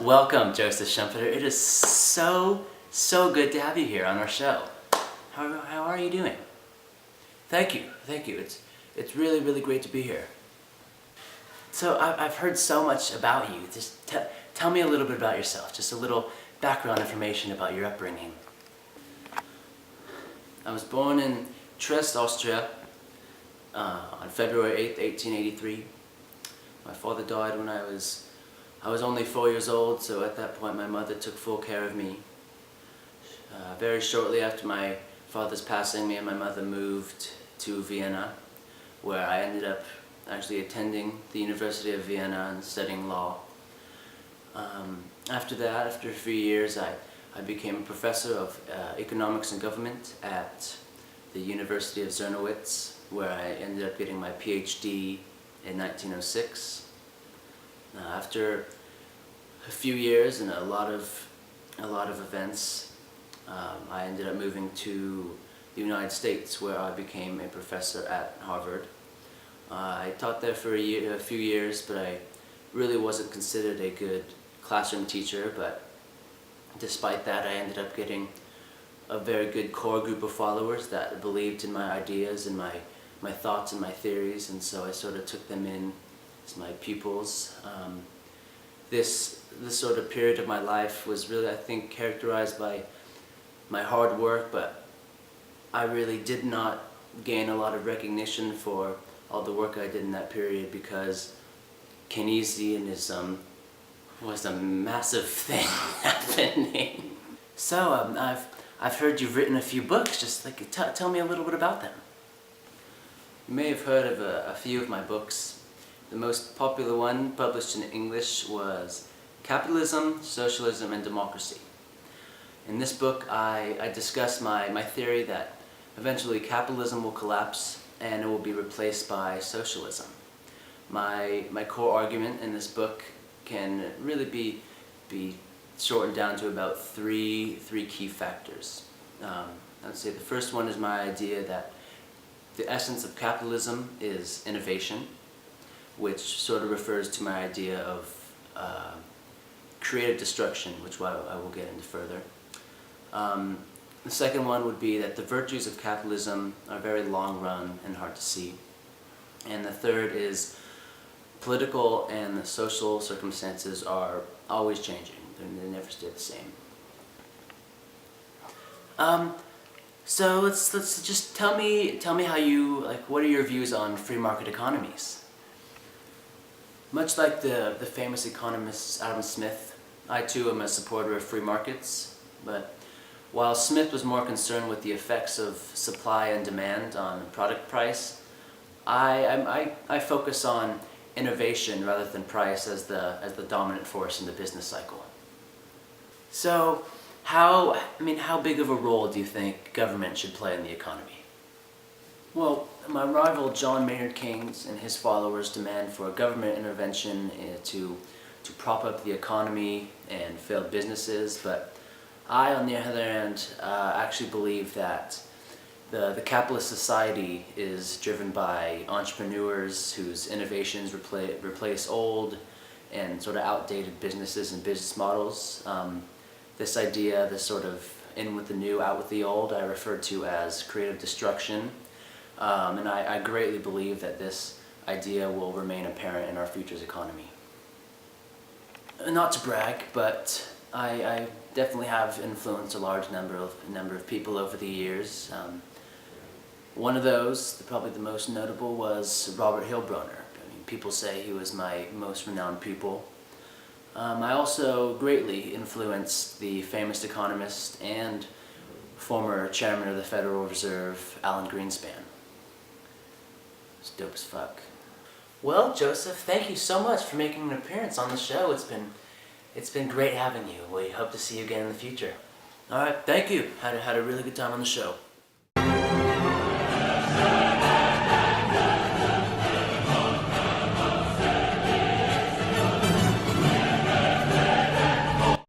Welcome, Joseph Schumpeter. It is so good to have you here on our show. How are you doing? Thank you. It's really great to be here. So I've heard so much about you. Just tell me a little bit about yourself. Just a little background information about your upbringing. I was born in Trieste, Austria, on February 8th, 1883. My father died when I was only 4 years old, so at that point my mother took full care of me. Very shortly after my father's passing, me and my mother moved to Vienna, where I ended up actually attending the University of Vienna and studying law. After that, after a few years, I became a professor of economics and government at the University of Czernowitz, where I ended up getting my PhD in 1906. After a few years and a lot of events, I ended up moving to the United States, where I became a professor at Harvard. I taught there for a few years, but I really wasn't considered a good classroom teacher. But despite that, I ended up getting a very good core group of followers that believed in my ideas and my thoughts and my theories, and so I sort of took them in as my pupils. This sort of period of my life was really, I think, characterized by my hard work, but I really did not gain a lot of recognition for all the work I did in that period, because Keynesianism was a massive thing happening. So I've heard you've written a few books. Just tell me a little bit about them. You may have heard of a few of my books. The most popular one, published in English, was Capitalism, Socialism, and Democracy. In this book, I discuss my theory that eventually capitalism will collapse and it will be replaced by socialism. My core argument in this book can really be shortened down to about three key factors. I'd say the first one is my idea that the essence of capitalism is innovation, which sort of refers to my idea of creative destruction, which I will get into further. The second one would be that the virtues of capitalism are very long run and hard to see. And the third is political and social circumstances are always changing. They never stay the same. So let's just tell me how you, what are your views on free market economies? Much like the famous economist Adam Smith, I too am a supporter of free markets, but while Smith was more concerned with the effects of supply and demand on product price, I focus on innovation rather than price as the dominant force in the business cycle. So how big of a role do you think government should play in the economy? Well, my rival John Maynard Keynes and his followers demand for government intervention to prop up the economy and failed businesses, but I, on the other hand, actually believe that the capitalist society is driven by entrepreneurs whose innovations replace old and sort of outdated businesses and business models. This idea, this sort of in with the new, out with the old, I refer to as creative destruction. And I greatly believe that this idea will remain apparent in our future's economy. Not to brag, but I definitely have influenced a large number of people over the years. One of those, probably the most notable, was Robert Hilbrunner. People say he was my most renowned pupil. I also greatly influenced the famous economist and former chairman of the Federal Reserve, Alan Greenspan. It's dope as fuck. Well, Joseph, thank you so much for making an appearance on the show. It's been great having you. We hope to see you again in the future. All right, thank you. Had a really good time on the show.